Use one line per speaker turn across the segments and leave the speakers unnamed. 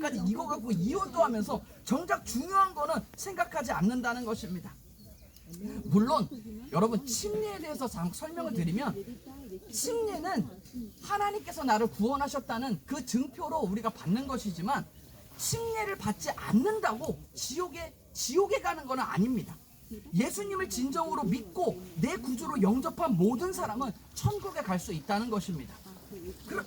때까지 이거 갖고 이혼도 하면서 정작 중요한 거는 생각하지 않는다는 것입니다. 물론 여러분 침례에 대해서 설명을 드리면, 침례는 하나님께서 나를 구원하셨다는 그 증표로 우리가 받는 것이지만, 침례를 받지 않는다고 지옥에 가는 것은 아닙니다. 예수님을 진정으로 믿고 내 구주로 영접한 모든 사람은 천국에 갈 수 있다는 것입니다.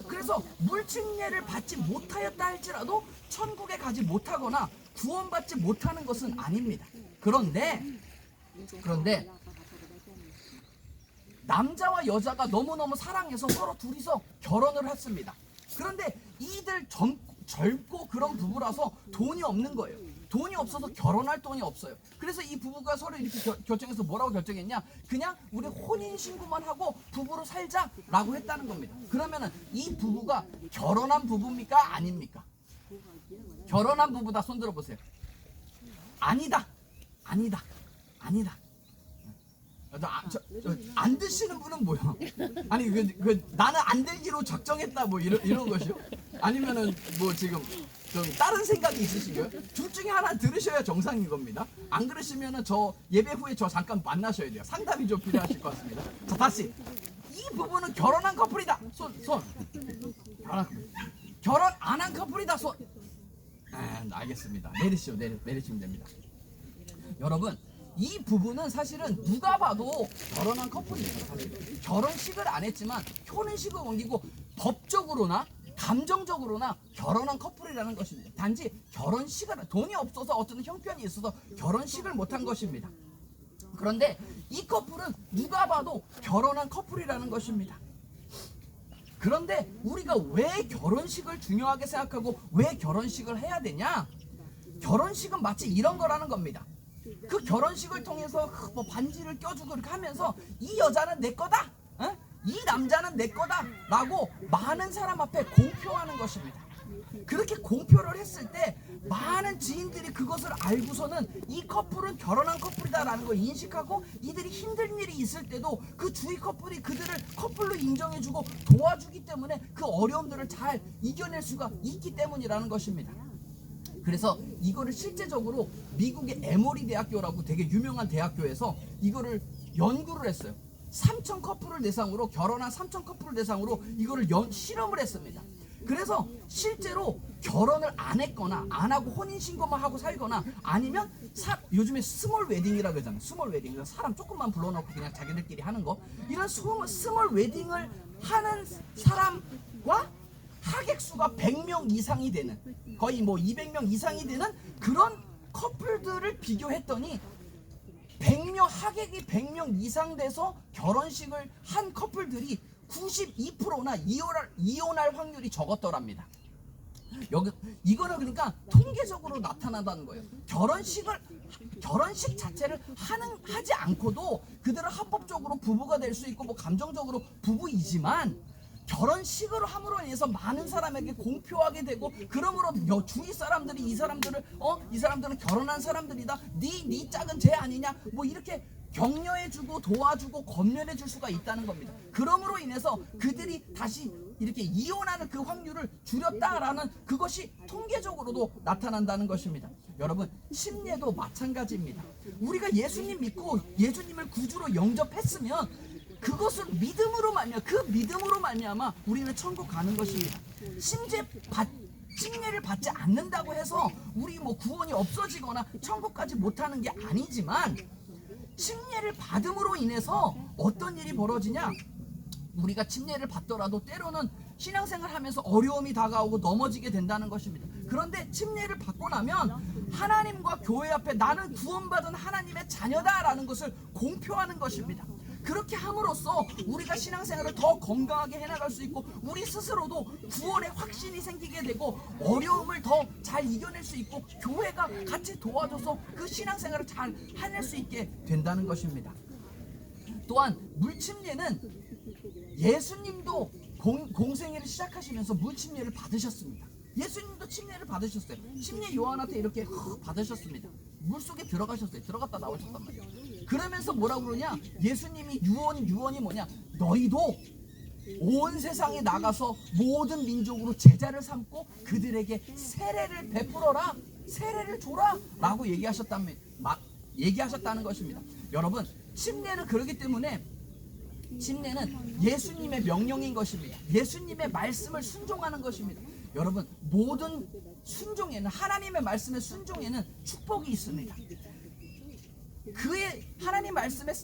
그래서 물침례를 받지 못하였다 할지라도 천국에 가지 못하거나 구원받지 못하는 것은 아닙니다. 그런데 남자와 여자가 너무너무 사랑해서 서로 둘이서 결혼을 했습니다. 그런데 이들 젊고 그런 부부라서 돈이 없는 거예요. 돈이 없어서 결혼할 돈이 없어요. 그래서 이 부부가 서로 이렇게 결정해서 뭐라고 결정했냐? 그냥 우리 혼인신고만 하고 부부로 살자라고 했다는 겁니다. 그러면은 이 부부가 결혼한 부부입니까? 아닙니까? 결혼한 부부다. 손 들어보세요. 아니다. 안 드시는 분은 뭐야? 아니 나는 안 되기로 작정했다 뭐 이런 것이요? 아니면은 뭐 지금 좀 다른 생각이 있으신가요? 둘 중에 하나 들으셔야 정상인 겁니다. 안 그러시면은 저 예배 후에 저 잠깐 만나셔야 돼요. 상담이 좀 필요하실 것 같습니다. 자, 다시 이 부부는 결혼한 커플이다. 손. 결혼 안 한 커플이다. 손. 알겠습니다. 내리시면 됩니다. 여러분, 이 부부는 사실은 누가 봐도 결혼한 커플이에요. 사실 결혼식을 안 했지만 혼인식을 옮기고 법적으로나 감정적으로나 결혼한 커플이라는 것입니다. 단지 결혼식을, 돈이 없어서 어떤 형편이 있어서 결혼식을 못한 것입니다. 그런데 이 커플은 누가 봐도 결혼한 커플이라는 것입니다. 그런데 우리가 왜 결혼식을 중요하게 생각하고 왜 결혼식을 해야 되냐? 결혼식은 마치 이런 거라는 겁니다. 그 결혼식을 통해서 뭐 반지를 껴주고 이렇게 하면서 이 여자는 내 거다, 이 남자는 내 거다 라고 많은 사람 앞에 공표하는 것입니다. 그렇게 공표를 했을 때 많은 지인들이 그것을 알고서는 이 커플은 결혼한 커플이다 라는 걸 인식하고, 이들이 힘든 일이 있을 때도 그 주위 커플이 그들을 커플로 인정해주고 도와주기 때문에 그 어려움들을 잘 이겨낼 수가 있기 때문이라는 것입니다. 그래서 이거를 실제적으로 미국의 에모리 대학교라고 되게 유명한 대학교에서 이거를 연구를 했어요. 3,000 커플을 대상으로, 결혼한 3,000 커플을 대상으로 이거를 실험을 했습니다. 그래서 실제로 결혼을 안 했거나 안 하고 혼인신고만 하고 살거나, 아니면 요즘에 스몰 웨딩이라고 하잖아요. 스몰 웨딩, 사람 조금만 불러놓고 그냥 자기들끼리 하는 거. 이런 스몰 웨딩을 하는 사람과 하객 수가 100명 이상이 되는, 거의 뭐 200명 이상이 되는 그런 커플들을 비교했더니 100명, 하객이 100명 이상 돼서 결혼식을 한 커플들이 92%나 이혼할 확률이 적었더랍니다. 이거는 그러니까 통계적으로 나타난다는 거예요. 결혼식 자체를 하지 않고도 그들은 합법적으로 부부가 될 수 있고 뭐 감정적으로 부부이지만, 결혼식으로 함으로 인해서 많은 사람에게 공표하게 되고, 그러므로 주위 사람들이 이 사람들은 결혼한 사람들이다, 네 짝은 쟤 아니냐, 뭐 이렇게 격려해주고 도와주고 권면해줄 수가 있다는 겁니다. 그러므로 인해서 그들이 다시 이렇게 이혼하는 그 확률을 줄였다라는, 그것이 통계적으로도 나타난다는 것입니다. 여러분, 침례도 마찬가지입니다. 우리가 예수님 믿고 예수님을 구주로 영접했으면 그것을 믿음으로 말미암아 우리는 천국 가는 것입니다. 침례를 받지 않는다고 해서 우리 뭐 구원이 없어지거나 천국 가지 못하는 게 아니지만, 침례를 받음으로 인해서 어떤 일이 벌어지냐? 우리가 침례를 받더라도 때로는 신앙생활 하면서 어려움이 다가오고 넘어지게 된다는 것입니다. 그런데 침례를 받고 나면 하나님과 교회 앞에 나는 구원받은 하나님의 자녀다라는 것을 공표하는 것입니다. 그렇게 함으로써 우리가 신앙생활을 더 건강하게 해나갈 수 있고, 우리 스스로도 구원의 확신이 생기게 되고, 어려움을 더 잘 이겨낼 수 있고, 교회가 같이 도와줘서 그 신앙생활을 잘 해낼 수 있게 된다는 것입니다. 또한 물침례는 예수님도 공생애를 시작하시면서 물침례를 받으셨습니다. 예수님도 침례를 받으셨어요. 침례 요한한테 이렇게 받으셨습니다. 물속에 들어가셨어요. 들어갔다 나오셨단 말이에요. 그러면서 뭐라고 그러냐? 예수님이 유언이 뭐냐? 너희도 온 세상에 나가서 모든 민족으로 제자를 삼고 그들에게 세례를 베풀어라, 세례를 줘라 라고 얘기하셨다는 것입니다. 여러분, 침례는 그렇기 때문에 침례는 예수님의 명령인 것입니다. 예수님의 말씀을 순종하는 것입니다. 여러분, 모든 순종에는, 하나님의 말씀의 순종에는 축복이 있습니다. 그의 하나님 말씀의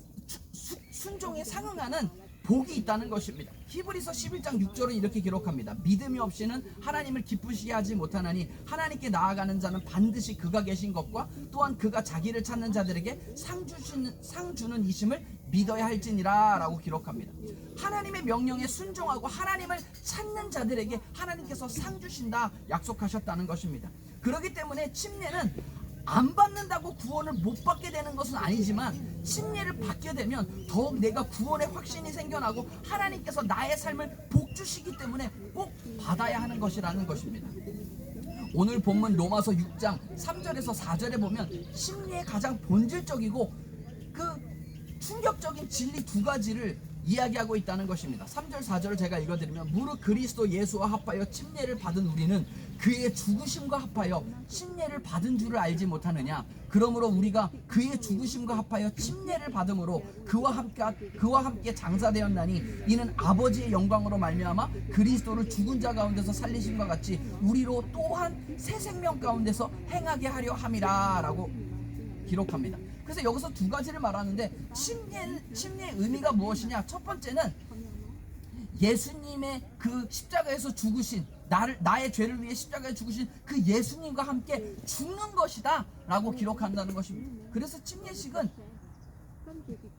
순종에 상응하는 복이 있다는 것입니다. 히브리서 11장 6절은 이렇게 기록합니다. 믿음이 없이는 하나님을 기쁘시게 하지 못하나니 하나님께 나아가는 자는 반드시 그가 계신 것과 또한 그가 자기를 찾는 자들에게 상 주는 이심을 믿어야 할지니라 라고 기록합니다. 하나님의 명령에 순종하고 하나님을 찾는 자들에게 하나님께서 상 주신다 약속하셨다는 것입니다. 그렇기 때문에 침례는 안 받는다고 구원을 못 받게 되는 것은 아니지만 침례를 받게 되면 더욱 내가 구원의 확신이 생겨나고 하나님께서 나의 삶을 복 주시기 때문에 꼭 받아야 하는 것이라는 것입니다. 오늘 본문 로마서 6장 3절에서 4절에 보면 침례의 가장 본질적이고 그 충격적인 진리 두 가지를 이야기하고 있다는 것입니다. 3절 4절을 제가 읽어드리면 무릇 그리스도 예수와 합하여 침례를 받은 우리는 그의 죽으심과 합하여 침례를 받은 줄을 알지 못하느냐. 그러므로 우리가 그의 죽으심과 합하여 침례를 받음으로 그와 함께 장사되었나니 이는 아버지의 영광으로 말미암아 그리스도를 죽은 자 가운데서 살리심과 같이 우리로 또한 새 생명 가운데서 행하게 하려 함이라 라고 기록합니다. 그래서 여기서 두 가지를 말하는데 침례의 의미가 무엇이냐? 첫 번째는 예수님의 그 십자가에서 죽으신 나의 죄를 위해 십자가에 죽으신 그 예수님과 함께 죽는 것이다 라고 기록한다는 것입니다. 그래서 침례식은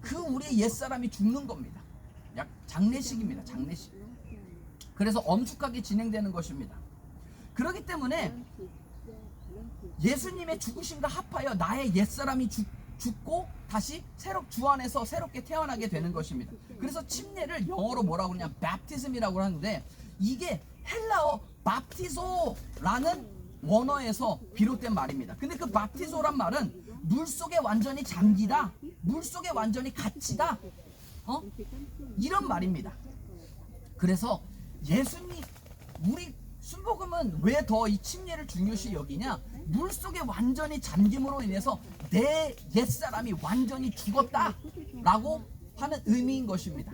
그 우리의 옛사람이 죽는 겁니다. 약 장례식입니다. 장례식. 그래서 엄숙하게 진행되는 것입니다. 그렇기 때문에 예수님의 죽으심과 합하여 나의 옛사람이 죽고 다시 주 안에서 새롭게 태어나게 되는 것입니다. 그래서 침례를 영어로 뭐라고 그러냐, baptism이라고 하는데 이게 헬라어 baptizo라는 원어에서 비롯된 말입니다. 근데 그 baptizo란 말은 물속에 완전히 잠기다, 물속에 완전히 갇히다, 이런 말입니다. 그래서 예수님, 우리 순복음은 왜 더 이 침례를 중요시 여기냐? 물속에 완전히 잠김으로 인해서 내 옛사람이 완전히 죽었다라고 하는 의미인 것입니다.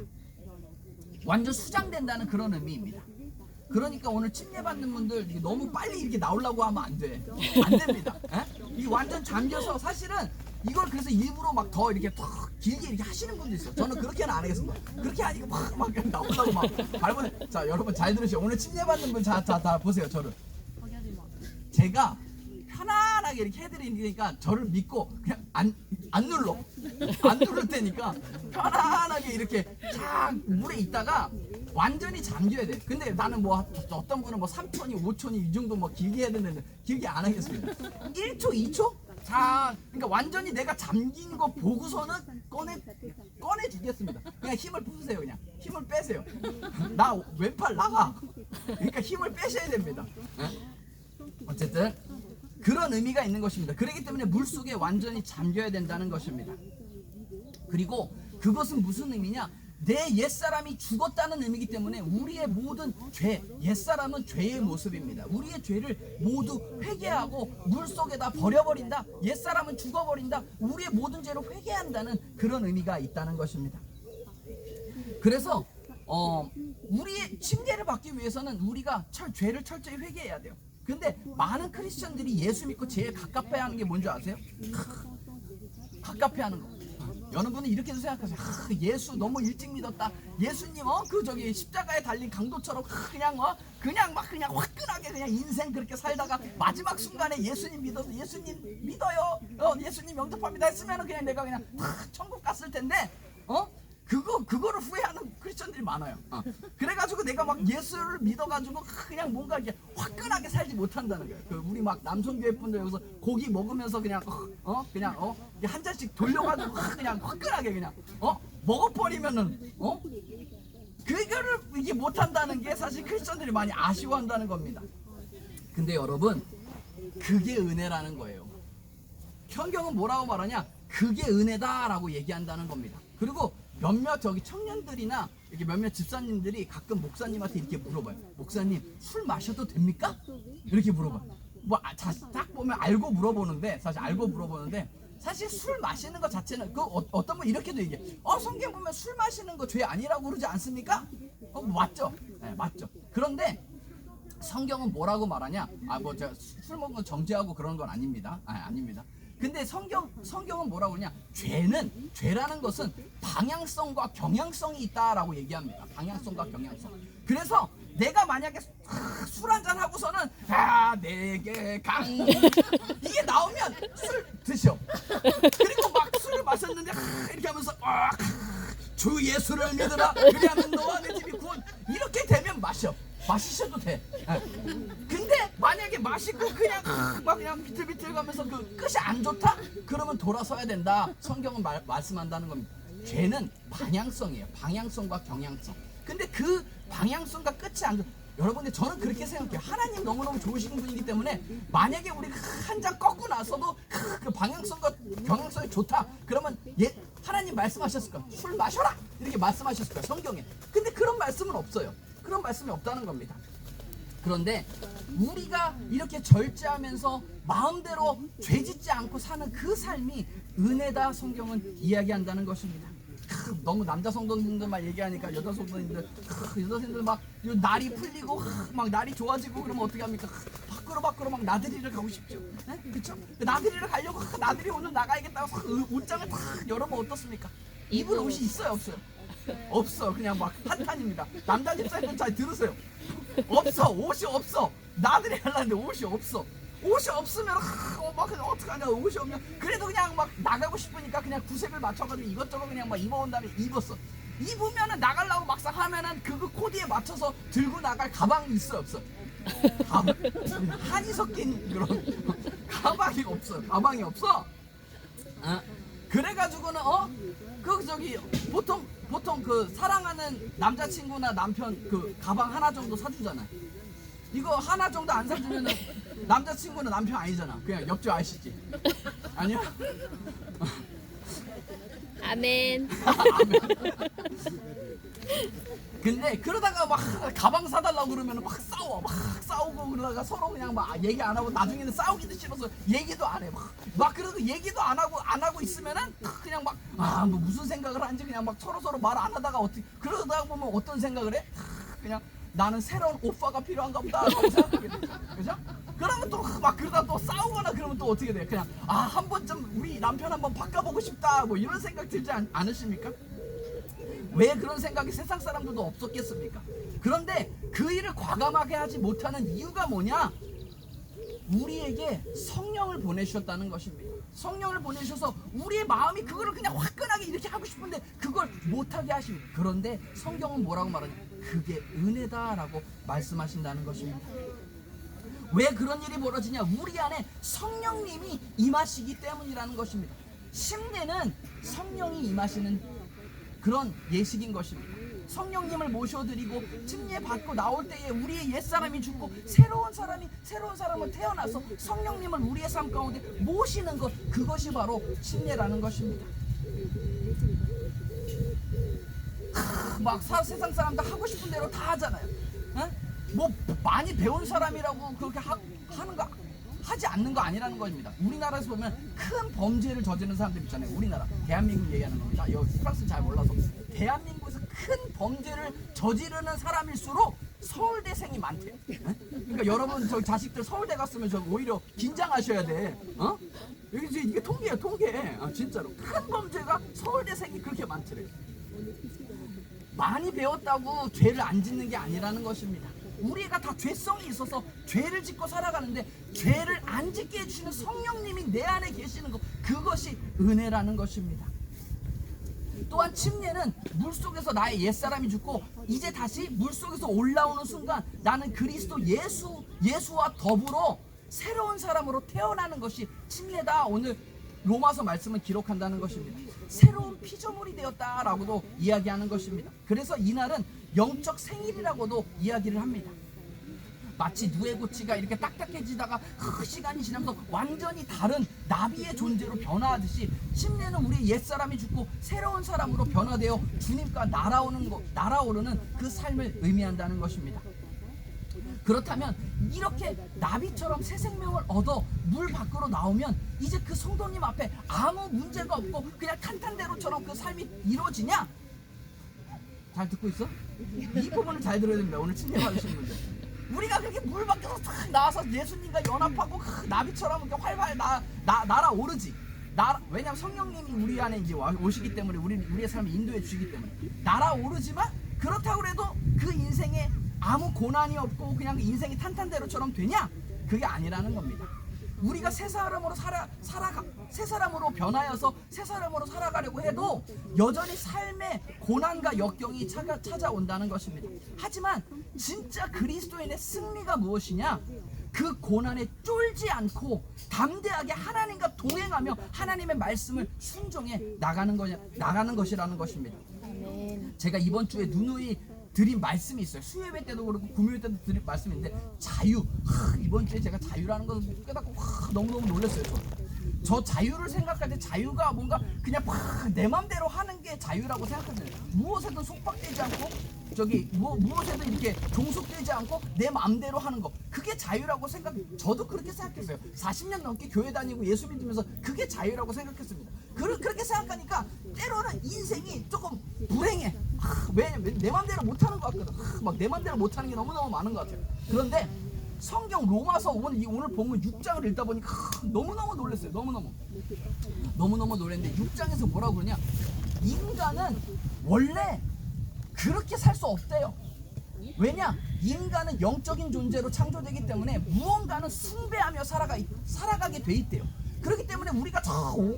완전 수장된다는 그런 의미입니다. 그러니까 오늘 침례 받는 분들 너무 빨리 이렇게 나오려고 하면 안 돼. 안 됩니다. 이 완전 잠겨서 사실은 이걸 그래서 일부러 막 더 이렇게 탁 길게 이렇게 하시는 분도 있어요. 저는 그렇게는 안 하겠습니다. 그렇게 하니까 막 나오려고 막 밟은. 자, 여러분 잘 들으시죠. 오늘 침례 받는 분 자 보세요. 저를. 제가 편안하게 이렇게 해드리니까 저를 믿고 그냥 안 누를 테니까 편안하게 이렇게 쫙 물에 있다가 완전히 잠겨야 돼. 근데 나는 뭐 어떤 분은 뭐 3초니 5초니 이 정도 뭐 길게 해야 되는데 길게 안 하겠습니다. 1초 2초? 자, 그러니까 완전히 내가 잠긴 거 보고서는 꺼내 주겠습니다. 그냥 힘을 푸세요. 그냥 힘을 빼세요. 나 왼팔 나가. 그러니까 힘을 빼셔야 됩니다. 어쨌든 그런 의미가 있는 것입니다. 그렇기 때문에 물속에 완전히 잠겨야 된다는 것입니다. 그리고 그것은 무슨 의미냐? 내 옛사람이 죽었다는 의미이기 때문에 우리의 모든 죄, 옛사람은 죄의 모습입니다. 우리의 죄를 모두 회개하고 물속에다 버려버린다. 옛사람은 죽어버린다. 우리의 모든 죄를 회개한다는 그런 의미가 있다는 것입니다. 그래서 우리의 침례를 받기 위해서는 우리가 죄를 철저히 회개해야 돼요. 근데 많은 크리스천들이 예수 믿고 제일 갑갑해하는 게 뭔지 아세요? 갑갑해하는 거. 여러분은 이렇게도 생각하세요. 예수 너무 일찍 믿었다. 예수님 십자가에 달린 강도처럼 그냥 화끈하게 그냥 인생 그렇게 살다가 마지막 순간에 예수님 믿어서 예수님 믿어요. 예수님 영접합니다 했으면 그냥 내가 그냥 천국 갔을 텐데 그거를 후회하는 크리스천들이 많아요. 그래가지고 내가 막 예수를 믿어가지고 그냥 뭔가 이렇게 화끈하게 살지 못한다는 거예요. 우리 막 남성교회 분들 여기서 고기 먹으면서 그냥 한 잔씩 돌려가지고 그냥 화끈하게 그냥 먹어버리면은 그거를 이게 못한다는 게 사실 크리스천들이 많이 아쉬워한다는 겁니다. 근데 여러분, 그게 은혜라는 거예요. 성경은 뭐라고 말하냐? 그게 은혜다라고 얘기한다는 겁니다. 그리고 몇몇 청년들이나 이렇게 몇몇 집사님들이 가끔 목사님한테 이렇게 물어봐요. 목사님 술 마셔도 됩니까? 이렇게 물어봐요. 딱 보면 알고 물어보는데, 사실 술 마시는 것 자체는 어떤 분 이렇게도 얘기해. 성경 보면 술 마시는 거 죄 아니라고 그러지 않습니까? 맞죠? 네, 맞죠. 그런데 성경은 뭐라고 말하냐? 제가 술 먹는 거 정죄하고 그런 건 아닙니다. 아닙니다. 근데 성경은 뭐라고 그러냐? 죄라는 것은 방향성과 경향성이 있다라고 얘기합니다. 방향성과 경향성. 그래서 내가 만약에 술 한잔 하고서는 내게 이게 나오면 술 드셔. 그리고 막 술을 마셨는데 이렇게 하면서 주 예수를 믿으라. 그리하면 너와 내 집이 구원. 이렇게 되면 마시셔도 돼. 근데 만약에 마시고 그냥 비틀비틀 가면서 그 끝이 안 좋다? 그러면 돌아서야 된다. 성경은 말씀한다는 겁니다. 죄는 방향성이에요. 방향성과 경향성. 근데 그 방향성과 끝이 안 좋다. 여러분들, 저는 그렇게 생각해요. 하나님 너무너무 좋으신 분이기 때문에 만약에 우리가 한 장 꺾고 나서도 그 방향성과 경향성이 좋다, 그러면 하나님 말씀하셨을 거야. 술 마셔라 이렇게 말씀하셨을 거야, 성경에. 근데 그런 말씀은 없어요. 그런 말씀이 없다는 겁니다. 그런데 우리가 이렇게 절제하면서 마음대로 죄짓지 않고 사는 그 삶이 은혜다, 성경은 이야기한다는 것입니다. 너무 남자 성도님들만 얘기하니까 여자 성도님들 막 날이 풀리고 막 날이 좋아지고 그러면 어떻게 합니까? 밖으로 막 나들이를 가고 싶죠. 그렇죠? 나들이를 가려고 나들이 오늘 나가야겠다고 옷장을 탁 열어보면 어떻습니까? 입을 옷이 있어요, 없어요? 없어. 그냥 막 한탄입니다. 남자 집사님들 잘 들으세요. 없어. 옷이 없어. 나들이 하려는데 옷이 없어. 옷이 없으면 막 어떡하냐, 옷이 없냐. 그래도 그냥 막 나가고 싶으니까 그냥 구색을 맞춰가지고 이것저것 그냥 막 입어온 다음에 입었어. 입으면은 나가려고 막상 하면은 그 코디에 맞춰서 들고 나갈 가방이 있어, 없어? 한이 섞인 그런 가방이 없어. 가방이 없어. 그래가지고는 보통 그 사랑하는 남자친구나 남편 그 가방 하나 정도 사주잖아. 이거 하나 정도 안 사주면은 남자친구는 남편 아니잖아. 그냥 옆집 아시지? 아니야?
아멘.
근데 그러다가 막 가방 사달라고 그러면 막 싸우고 그러다가 서로 그냥 막 얘기 안 하고 나중에는 싸우기도 싫어서 얘기도 안 해. 막 그래도 얘기도 안 하고 있으면은 그냥 막 뭐 무슨 생각을 하는지 그냥 막 서로 말 안 하다가 그러다가 보면 어떤 생각을 해? 그냥 나는 새로운 오빠가 필요한가 보다 라고 생각하게 되죠. 그죠? 그러면 또 막 그러다 또 싸우거나 그러면 또 어떻게 돼? 그냥 한 번쯤 우리 남편 한번 바꿔보고 싶다 뭐 이런 생각 들지 않으십니까? 왜 그런 생각이 세상 사람들도 없었겠습니까? 그런데 그 일을 과감하게 하지 못하는 이유가 뭐냐? 우리에게 성령을 보내주셨다는 것입니다. 성령을 보내셔서 우리의 마음이 그거를 그냥 화끈하게 이렇게 하고 싶은데 그걸 못하게 하십니다. 그런데 성경은 뭐라고 말하냐? 그게 은혜다라고 말씀하신다는 것입니다. 왜 그런 일이 벌어지냐? 우리 안에 성령님이 임하시기 때문이라는 것입니다. 침례는 성령이 임하시는 그런 예식인 것입니다. 성령님을 모셔드리고 침례 받고 나올 때에 우리의 옛사람이 죽고 새로운 사람을 태어나서 성령님을 우리의 삶 가운데 모시는 것, 그것이 바로 침례라는 것입니다. 막 세상 사람들 하고 싶은 대로 다 하잖아요. 뭐 많이 배운 사람이라고 그렇게 하지 않는 거 아니라는 겁니다. 우리나라에서 보면 큰 범죄를 저지르는 사람들 있잖아요. 우리나라, 대한민국 얘기하는 겁니다. 프랑스 잘 몰라서. 대한민국에서 큰 범죄를 저지르는 사람일수록 서울대생이 많대요. 그러니까 여러분 저 자식들 서울대 갔으면 저 오히려 긴장하셔야 돼. 이게 통계야, 통계. 진짜로 큰 범죄가 서울대생이 그렇게 많더래. 많이 배웠다고 죄를 안 짓는 게 아니라는 것입니다. 우리가 다 죄성이 있어서 죄를 짓고 살아가는데 죄를 안 짓게 해주시는 성령님이 내 안에 계시는 것, 그것이 은혜라는 것입니다. 또한 침례는 물속에서 나의 옛사람이 죽고 이제 다시 물속에서 올라오는 순간 나는 그리스도 예수와 더불어 새로운 사람으로 태어나는 것이 침례다. 오늘 로마서 말씀을 기록한다는 것입니다. 새로운 피조물이 되었다라고도 이야기하는 것입니다. 그래서 이날은 영적 생일이라고도 이야기를 합니다. 마치 누에고치가 이렇게 딱딱해지다가 시간이 지나면서 완전히 다른 나비의 존재로 변화하듯이 심리는 우리 옛사람이 죽고 새로운 사람으로 변화되어 주님과 날아오르는 그 삶을 의미한다는 것입니다. 그렇다면 이렇게 나비처럼 새 생명을 얻어 물 밖으로 나오면 이제 그 성도님 앞에 아무 문제가 없고 그냥 탄탄대로처럼 그 삶이 이루어지냐? 잘 듣고 있어? 이 부분을 잘 들어야 됩니다. 오늘 침례 받으시는 분들. 우리가 그렇게 물 밖에서 탁 나와서 예수님과 연합하고 나비처럼 이렇게 활발 날아오르지. 왜냐하면 성령님이 우리 안에 이제 오시기 때문에 우리의 삶을 인도해 주시기 때문에 날아오르지만 그렇다고 해도 그 인생에 아무 고난이 없고 그냥 인생이 탄탄대로처럼 되냐? 그게 아니라는 겁니다. 우리가 새 사람으로 새 사람으로 변하여서 새 사람으로 살아가려고 해도 여전히 삶의 고난과 역경이 찾아온다는 것입니다. 하지만 진짜 그리스도인의 승리가 무엇이냐? 그 고난에 쫄지 않고 담대하게 하나님과 동행하며 하나님의 말씀을 순종해 나가는 것이라는 것입니다. 제가 이번 주에 누누이 드린 말씀이 있어요. 수요예배 때도 그렇고 금요일 때도 드린 말씀인데 자유. 이번 주에 제가 자유라는 것을 깨닫고 너무너무 놀랐어요. 저 자유를 생각할 때 자유가 뭔가 그냥 내 맘대로 하는 게 자유라고 생각하잖아요. 무엇에든 속박되지 않고 무엇에든 이렇게 종속되지 않고 내 맘대로 하는 거, 그게 자유라고 저도 그렇게 생각했어요. 40년 넘게 교회 다니고 예수 믿으면서 그게 자유라고 생각했습니다. 그렇게 생각하니까 때로는 인생이 조금 불행해. 왜냐면 내 맘대로 못하는 것 같거든. 막 내 맘대로 못하는 게 너무너무 많은 것 같아요. 그런데 성경 로마서 오늘 본문 6장을 읽다 보니까 너무너무 놀랐어요. 너무너무 놀랐는데 6장에서 뭐라고 그러냐? 인간은 원래 그렇게 살 수 없대요. 왜냐? 인간은 영적인 존재로 창조되기 때문에 무언가는 숭배하며 살아가게 돼 있대요. 그렇기 때문에 우리가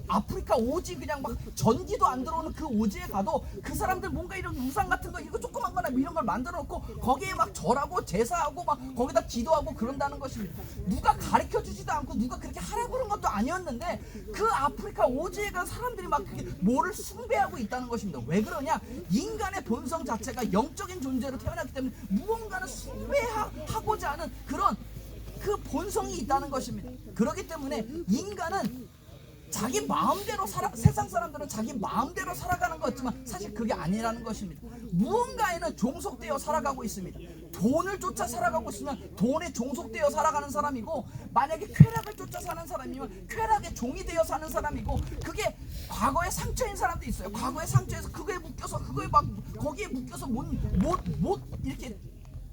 아프리카 오지 그냥 막 전기도 안 들어오는 그 오지에 가도 그 사람들 뭔가 이런 우상 같은 거 이거 조그만 거나 이런 걸 만들어 놓고 거기에 막 절하고 제사하고 막 거기다 기도하고 그런다는 것입니다. 누가 가르쳐 주지도 않고 누가 그렇게 하라고 그런 것도 아니었는데 그 아프리카 오지에 간 사람들이 막 그렇게 뭐를 숭배하고 있다는 것입니다. 왜 그러냐? 인간의 본성 자체가 영적인 존재로 태어났기 때문에 무언가는 숭배하고자 하는 그런 그 본성이 있다는 것입니다. 그렇기 때문에 인간은 자기 마음대로 세상 사람들은 자기 마음대로 살아가는 것 같지만 사실 그게 아니라는 것입니다. 무언가에는 종속되어 살아가고 있습니다. 돈을 쫓아 살아가고 있으면 돈에 종속되어 살아가는 사람이고, 만약에 쾌락을 쫓아 사는 사람이면 쾌락의 종이 되어 사는 사람이고, 그게 과거의 상처인 사람도 있어요. 과거의 상처에서 그거에 묶여서 거기에 묶여서 못 이렇게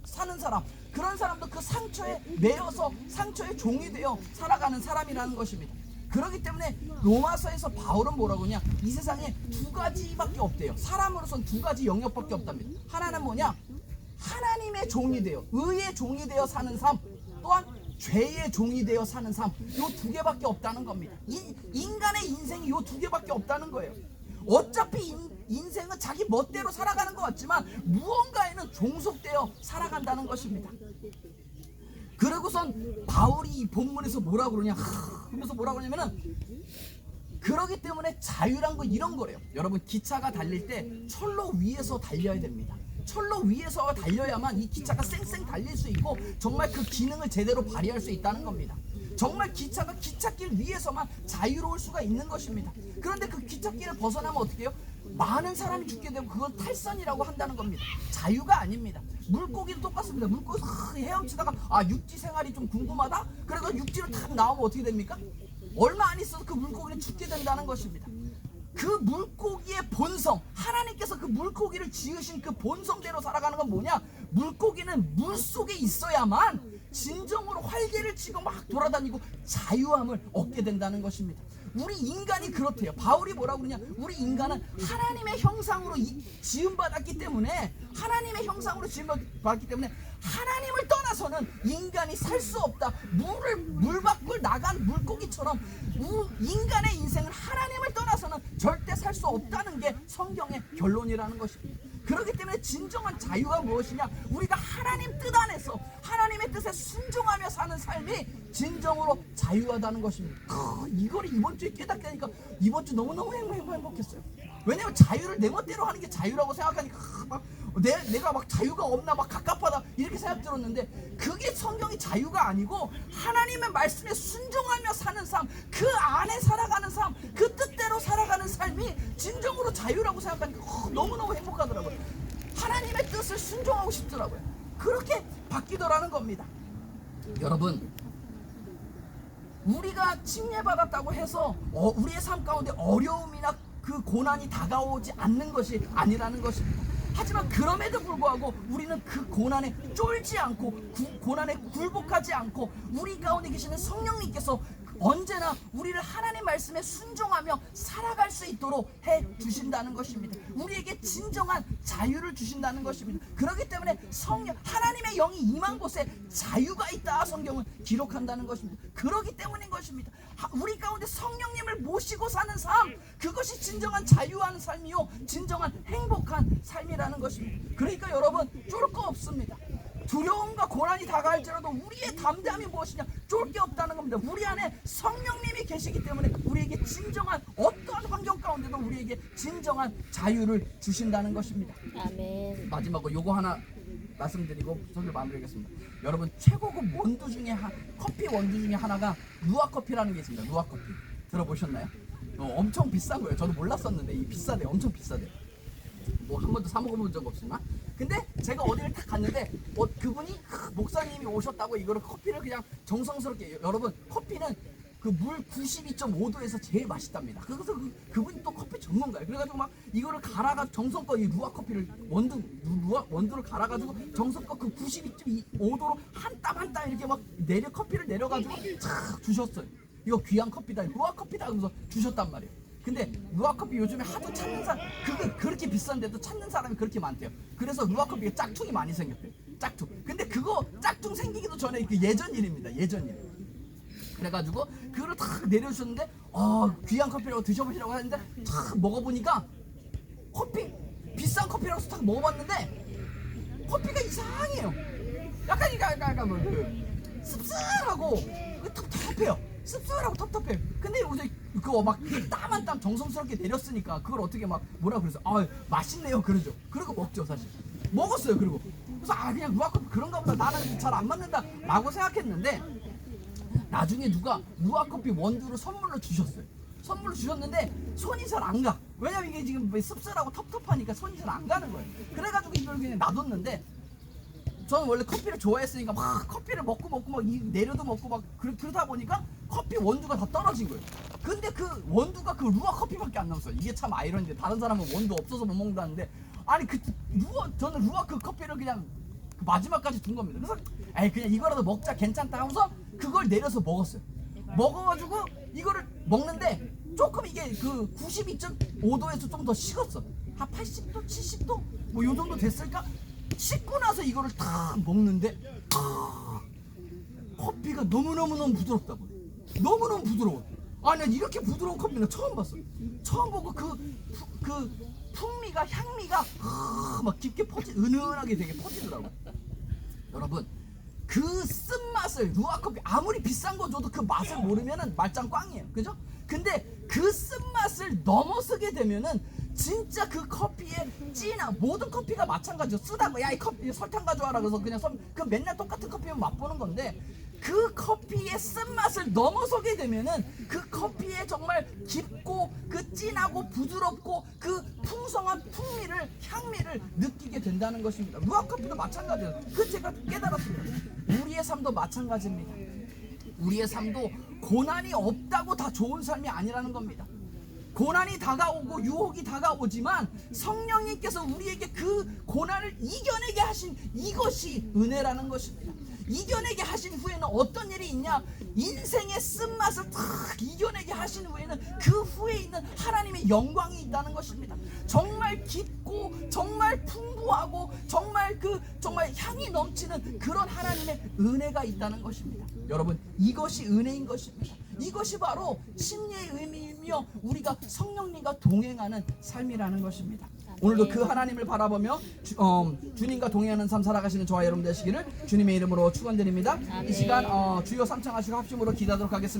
사는 사람, 그런 사람도 그 상처에 매여서 상처의 종이 되어 살아가는 사람이라는 것입니다. 그렇기 때문에 로마서에서 바울은 뭐라고 하냐? 이 세상에 두 가지밖에 없대요. 사람으로선 두 가지 영역밖에 없답니다. 하나는 뭐냐? 하나님의 종이 되어, 의의 종이 되어 사는 삶, 또한 죄의 종이 되어 사는 삶, 요 두 개밖에 없다는 겁니다. 인간의 인생이 요 두 개밖에 없다는 거예요. 어차피 인생은 자기 멋대로 살아가는 것 같지만 무언가에는 종속되어 살아간다는 것입니다. 그러고선 바울이 이 본문에서 뭐라고 그러냐? 하면서 뭐라고 그러냐면은, 그러기 때문에 자유란 건 이런 거래요. 여러분, 기차가 달릴 때 철로 위에서 달려야 됩니다. 철로 위에서 달려야만 이 기차가 쌩쌩 달릴 수 있고 정말 그 기능을 제대로 발휘할 수 있다는 겁니다. 정말 기차가 기찻길 위에서만 자유로울 수가 있는 것입니다. 그런데 그 기찻길을 벗어나면 어떻게 해요? 많은 사람이 죽게 되고 그건 탈선이라고 한다는 겁니다. 자유가 아닙니다. 물고기도 똑같습니다. 물고기 헤엄치다가 육지 생활이 좀 궁금하다? 그래서 육지로 탁 나오면 어떻게 됩니까? 얼마 안 있어서 그 물고기는 죽게 된다는 것입니다. 그 물고기의 본성, 하나님께서 그 물고기를 지으신 그 본성대로 살아가는 건 뭐냐? 물고기는 물 속에 있어야만 진정으로 활개를 치고 막 돌아다니고 자유함을 얻게 된다는 것입니다. 우리 인간이 그렇대요. 바울이 뭐라고 그러냐? 우리 인간은 하나님의 형상으로 지음받았기 때문에, 하나님의 형상으로 지음받았기 때문에 하나님을 떠나서는 인간이 살 수 없다. 물 밖을 나간 물고기처럼 인간의 인생은 하나님을 떠나서는 절대 살 수 없다는 게 성경의 결론이라는 것입니다. 그렇기 때문에 진정한 자유가 무엇이냐? 우리가 하나님 뜻 안에서 하나님의 뜻에 순종하며 사는 삶이 진정으로 자유하다는 것입니다. 이걸 이번 주에 깨닫게 하니까 이번 주 너무너무 행복했어요. 왜냐면 자유를 내 멋대로 하는 게 자유라고 생각하니까 내가 막 자유가 없나 막 갑갑하다 이렇게 생각 들었는데 그게 성경이 자유가 아니고 하나님의 말씀에 순종하며 사는 삶, 그 안에 살아가는 삶, 그 뜻대로 살아가는 삶이 진정으로 자유라고 생각하니까 너무너무 행복하더라고요. 하나님의 뜻을 순종하고 싶더라고요. 그렇게 바뀌더라는 겁니다. 여러분, 우리가 침례받았다고 해서 우리의 삶 가운데 어려움이나 그 고난이 다가오지 않는 것이 아니라는 것입니다. 하지만 그럼에도 불구하고 우리는 그 고난에 쫄지 않고 고난에 굴복하지 않고 우리 가운데 계시는 성령님께서 언제나 우리를 하나님 말씀에 순종하며 살아갈 수 있도록 해 주신다는 것입니다. 우리에게 진정한 자유를 주신다는 것입니다. 그렇기 때문에 하나님의 영이 임한 곳에 자유가 있다 성경은 기록한다는 것입니다. 그렇기 때문인 것입니다. 우리 가운데 성령님을 모시고 사는 삶, 그것이 진정한 자유한 삶이요 진정한 행복한 삶이라는 것입니다. 그러니까 여러분, 쫄 거 없습니다. 두려움과 고난이 다가할지라도 우리의 담대함이 무엇이냐? 쫄 게 없다는 겁니다. 우리 안에 성령님이 계시기 때문에 우리에게 진정한 어떠한 환경 가운데도 우리에게 진정한 자유를 주신다는 것입니다.
아멘.
마지막으로 요거 하나 말씀드리고 설교 마무리하겠습니다. 여러분, 최고급 원두 중에 커피 원두 중에 하나가 루아커피라는 게 있습니다. 루아커피 들어보셨나요? 엄청 비싼 거예요. 저도 몰랐었는데 이 비싸대요. 엄청 비싸대요. 뭐 한 번도 사 먹어본 적 없지만, 근데 제가 어디를 딱 갔는데 그분이 목사님이 오셨다고 이거를 커피를 그냥 정성스럽게, 여러분 커피는 그 물 92.5도에서 제일 맛있답니다. 그래서 그분이 또 커피 전문가예요. 그래가지고 막 이거를 갈아가 정성껏 이 루아 커피를 원두를 갈아가지고 정성껏 그 92.5도로 한 땀 한 땀 이렇게 막 커피를 내려가지고 촥 주셨어요. 이거 귀한 커피다, 루아 커피다 하면서 주셨단 말이에요. 근데 루아커피 요즘에 하도 찾는 사람, 그렇게 비싼데도 찾는 사람이 그렇게 많대요. 그래서 루아커피가 짝퉁이 많이 생겼대요. 짝퉁. 근데 그거 짝퉁 생기기도 전에 그 예전 일입니다. 예전 일. 그래가지고 그거를 탁 내려주셨는데 귀한 커피라고 드셔보시라고 했는데 탁 먹어보니까 비싼 커피라고 탁 먹어봤는데 커피가 이상해요. 약간 뭐 씁쓸하고 텁텁해요. 씁쓸하고 텁텁해요. 근데 요새 그거 막 땀 한 땀 정성스럽게 내렸으니까 그걸 어떻게 막 뭐라 그래서 맛있네요 그러죠. 그러고 먹죠. 사실 먹었어요. 그리고 그래서 그냥 루아커피 그런가 보다, 나는 잘 안 맞는다 라고 생각했는데 나중에 누가 루아커피 원두를 선물로 주셨어요. 선물로 주셨는데 손이 잘 안 가. 왜냐면 이게 지금 씁쓸하고 텁텁하니까 손이 잘 안 가는 거예요. 그래가지고 이걸 그냥 놔뒀는데, 저는 원래 커피를 좋아했으니까 막 커피를 먹고 막 내려도 먹고 막 그러다 보니까 커피 원두가 다 떨어진 거예요. 근데 그 원두가 그 루아 커피밖에 안 남았어요. 이게 참 아이러니인데, 다른 사람은 원두 없어서 못 먹는다는데, 아니 저는 루아 그 커피를 그냥 그 마지막까지 둔 겁니다. 그래서 그냥 이거라도 먹자 괜찮다 하고서 그걸 내려서 먹었어요. 먹어가지고 이거를 먹는데 조금 이게 그 92.5도에서 좀 더 식었어. 한 80도 70도 뭐 요 정도 됐을까? 씻고 나서 이거를 다 먹는데 커피가 너무너무 부드럽다고. 너무너무 부드러워. 난 이렇게 부드러운 커피는 처음 봤어. 처음 보고 그 풍미가, 향미가 막 깊게 은은하게 되게 퍼지더라고. 여러분, 그 쓴맛을, 루아커피 아무리 비싼 거 줘도 그 맛을 모르면은 말짱 꽝이에요. 그죠? 근데 그 쓴맛을 넘어서게 되면은 진짜 그 커피의 모든 커피가 마찬가지죠. 쓰다고 이 커피 설탕 가져와라 그래서 그냥 그 맨날 똑같은 커피만 맛보는 건데, 그 커피의 쓴맛을 넘어서게 되면은 그 커피의 정말 깊고 그 진하고 부드럽고 그 풍성한 풍미를, 향미를 느끼게 된다는 것입니다. 루아커피도 마찬가지예요. 제가 깨달았습니다. 우리의 삶도 마찬가지입니다. 우리의 삶도 고난이 없다고 다 좋은 삶이 아니라는 겁니다. 고난이 다가오고 유혹이 다가오지만 성령님께서 우리에게 그 고난을 이겨내게 하신 이것이 은혜라는 것입니다. 이겨내게 하신 후에는 어떤 일이 있냐? 인생의 쓴맛을 탁 이겨내게 하신 후에는 그 후에 있는 하나님의 영광이 있다는 것입니다. 정말 깊고 정말 풍부하고 정말 향이 넘치는 그런 하나님의 은혜가 있다는 것입니다. 여러분, 이것이 은혜인 것입니다. 이것이 바로 심리의 의미이며 우리가 성령님과 동행하는 삶이라는 것입니다. 오늘도 그 하나님을 바라보며 주님과 동행하는 삶 살아가시는 저와 여러분 되시기를 주님의 이름으로 축원드립니다. 이 시간 주여 삼창하시고 합심으로 기도하도록 하겠습니다.